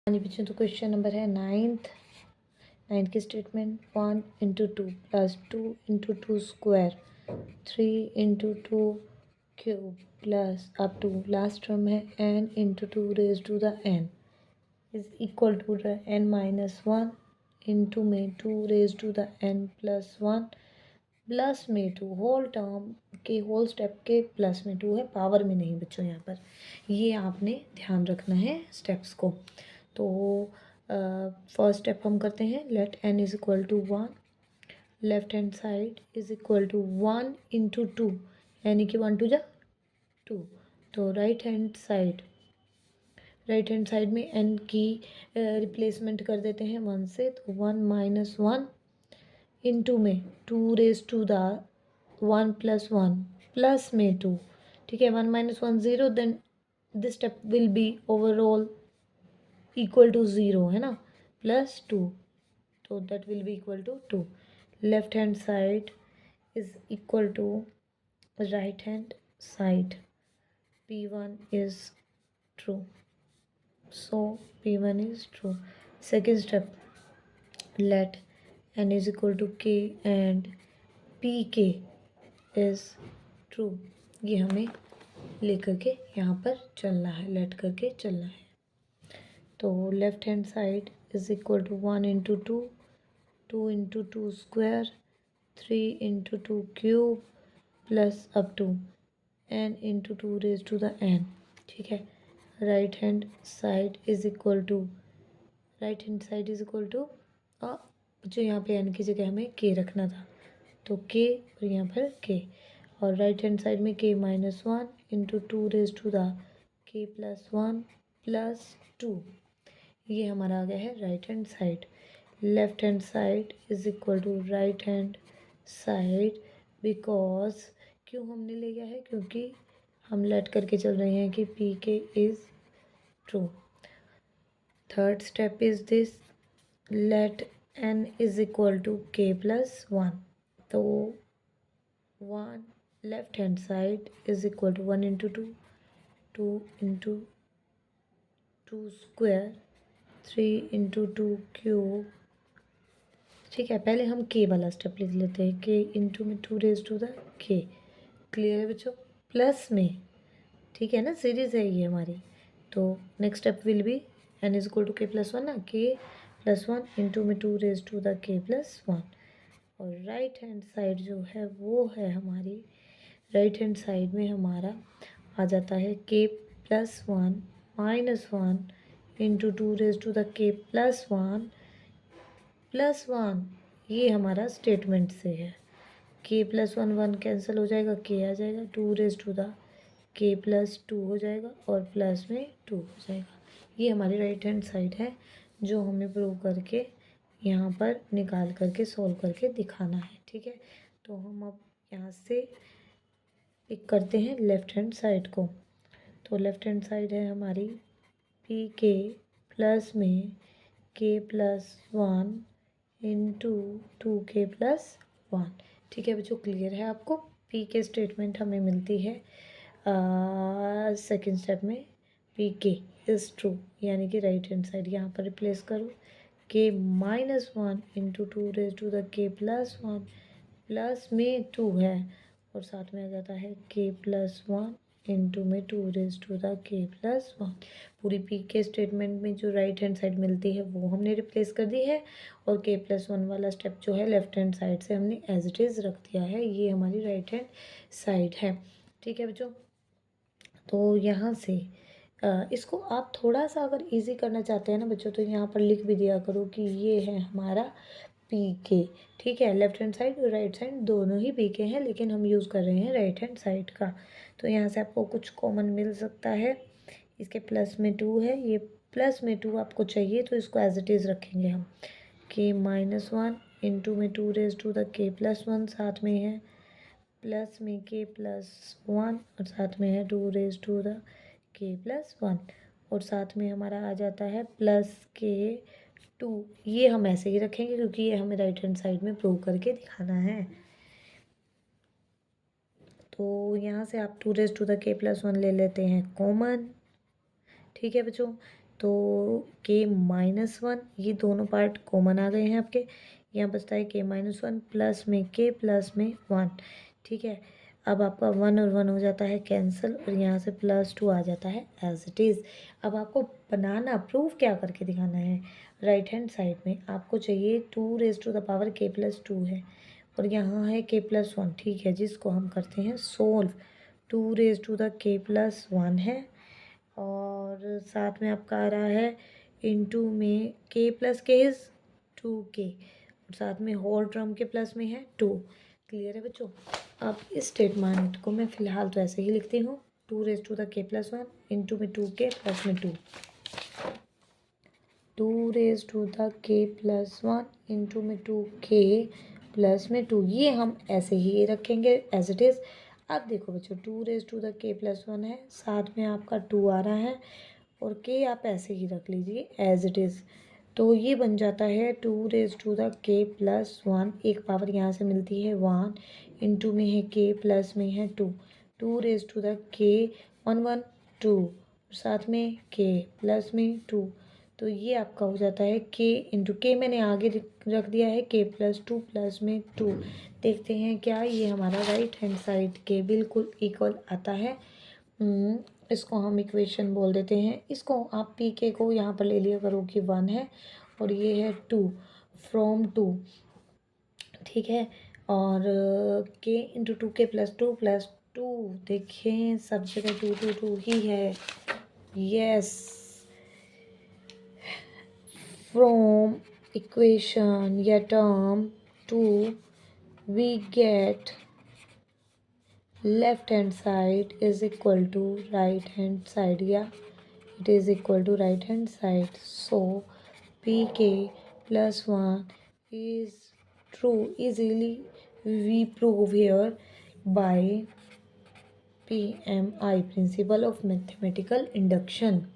यानी बच्चों तो क्वेश्चन नंबर है नाइन्थ की statement 1 into 2 plus 2 into 2 square 3 into 2 cube plus up to last term है n into 2 raise to the n is equal to the n minus 1 into में 2 raise to the n plus 1 plus में 2 whole term के whole step के plus में 2 है, power में नहीं बच्चों। यहाँ पर ये आपने ध्यान रखना है स्टेप्स को। तो फर्स्ट स्टेप हम करते हैं, let n is equal to 1, left hand side is equal to 1 into 2 यानी कि 1 टू जा 2। तो राइट हैंड साइड में n की रिप्लेसमेंट कर देते हैं 1 से, तो 1 माइनस 1 इंटू में 2 raise to the 1 plus 1 plus में 2। ठीक है, 1 minus 1 0, then this step will be overall equal to 0 है ना, प्लस 2, तो that will be equal to 2। Left hand side is equal to right hand side, p1 is true, so p1 is true। second step, let n is equal to k and pk is true। ये हमें लेकर के यहाँ पर चलना है, late करके चलना है। तो left hand side is equal to 1 into 2, 2 into 2 square, 3 into 2 cube plus up to n into 2 raise to the n। ठीक है, right hand side is equal to जो यहाँ पे n की जगह हमें k रखना था, तो k और यहाँ पर k, और राइट हैंड साइड में k minus 1 into 2 raise to the k plus 1 plus 2। ये हमारा आ गया है right hand side. Left hand side is equal to right hand side, because क्यों हमने ले गया है, क्योंकि हम लेट करके चल रहे हैं कि P K is true. Third step is this, let n is equal to k plus 1, तो 1 left hand side is equal to 1 into 2, 2 into 2 square, 3 into 2 cube. ठीक है, पहले हम k वाला स्टेप लिख लेते हैं, k इंटू में 2 raise to the k। Clear है बच्चों, प्लस में, ठीक है ना, सीरीज है ये हमारी। तो next step will be n is equal to k plus 1 ना, k प्लस 1 इंटू में 2 raise to the k plus 1। और राइट हैंड साइड जो है वो है हमारी, राइट हैंड साइड में हमारा आ जाता है k plus 1 minus 1 into 2 raise to the k plus 1 plus 1। ये हमारा स्टेटमेंट से है, k प्लस 1 1 कैंसिल हो जाएगा, k आ जाएगा, 2 raise to the k plus 2 हो जाएगा और प्लस में 2 हो जाएगा। ये हमारी राइट हैंड साइड है जो हमें प्रूव करके यहाँ पर निकाल करके सॉल्व करके दिखाना है। ठीक है, तो हम अब यहाँ से पिक करते हैं लेफ्ट हैंड साइड को। तो लेफ्ट हैंड साइड है हमारी पी के प्लस में k plus 1 into 2k plus 1। ठीक है बच्चों, क्लियर है आपको। पी के स्टेटमेंट हमें मिलती है सेकेंड स्टेप में, पी के इज़ ट्रू, यानी कि राइट हैंड साइड यहाँ पर रिप्लेस करो, k minus 1 into 2 raise to the k plus 1 plus में 2 है, और साथ में आ जाता है k प्लस 1 इंटू में 2 raise to the k plus 1। पूरी पी के स्टेटमेंट में जो राइट हैंड साइड मिलती है वो हमने रिप्लेस कर दी है, और k प्लस 1 वाला स्टेप जो है लेफ्ट हैंड साइड से हमने एज इट इज़ रख दिया है। ये हमारी राइट हैंड साइड है। ठीक है बच्चों, तो यहाँ से इसको आप थोड़ा सा अगर इजी करना चाहते हैं ना बच्चों, तो यहाँ पर लिख भी दिया करो कि ये है हमारा पी के। ठीक है, लेफ्ट हैंड साइड और राइट साइड दोनों ही पी के हैं, लेकिन हम यूज़ कर रहे हैं राइट हैंड साइड का। तो यहाँ से आपको कुछ कॉमन मिल सकता है, इसके प्लस में 2 है, ये प्लस में 2 आपको चाहिए तो इसको एज इट इज़ रखेंगे हम, के माइनस 1 इंटू में 2 रेज टू द के प्लस 1, साथ में है प्लस में k प्लस 1 और साथ में है 2 raise to the k plus 1, और साथ में हमारा आ जाता है प्लस k 2। ये हम ऐसे ही रखेंगे क्योंकि ये हमें राइट हैंड साइड में प्रूव करके दिखाना है। तो यहाँ से आप 2 raise to the k plus 1 ले लेते हैं कॉमन। ठीक है बच्चों, तो k-1 ये दोनों पार्ट कॉमन आ गए हैं आपके। यहाँ बचता है k-1 प्लस में k प्लस में 1। ठीक है, अब आपका 1 और 1 हो जाता है कैंसिल और यहाँ से +2 आ जाता है एज इट इज़। अब आपको बनाना प्रूफ क्या करके दिखाना है, राइट हैंड साइड में आपको चाहिए 2 k प्लस 2 है और यहाँ है k प्लस 1। ठीक है, जिसको हम करते हैं सोल्व। 2 k प्लस 1 है और साथ में आपका आ रहा है इनटू में k plus k is 2k और साथ में होल टर्म के प्लस में है 2। क्लियर है बच्चों। अब इस स्टेटमेंट को मैं फ़िलहाल तो ऐसे ही लिखती हूँ 2 प्लस 1 इंटू में 2k प्लस में 2। 2 प्लस 1 इंटू में 2k प्लस में 2, ये हम ऐसे ही रखेंगे एज इट इज़। अब देखो बच्चों 2 प्लस 1 है, साथ में आपका 2 आ रहा है और k आप ऐसे ही रख लीजिए एज इट इज़। तो ये बन जाता है 2 प्लस 1, एक पावर यहाँ से मिलती है 1 इंटू में है k प्लस में है 2। 2 साथ में k प्लस में 2। तो ये आपका हो जाता है k इंटू k मैंने आगे रख दिया है k प्लस 2 प्लस में 2। देखते हैं क्या ये हमारा राइट हैंड साइड के बिल्कुल इक्वल आता है। इसको हम इक्वेशन बोल देते हैं। इसको आप पी के को यहाँ पर ले लिया करो कि 1 है और ये है 2 फ्रॉम 2। ठीक है, और k इंटू 2k प्लस 2 देखें सब जगह 2 ही है। यस, फ्रॉम इक्वेशन या term 2 we get left hand side is equal to right hand side, yeah, it is equal to right hand side. So pk plus 1 is true, easily we prove here by PMI, principle of mathematical induction.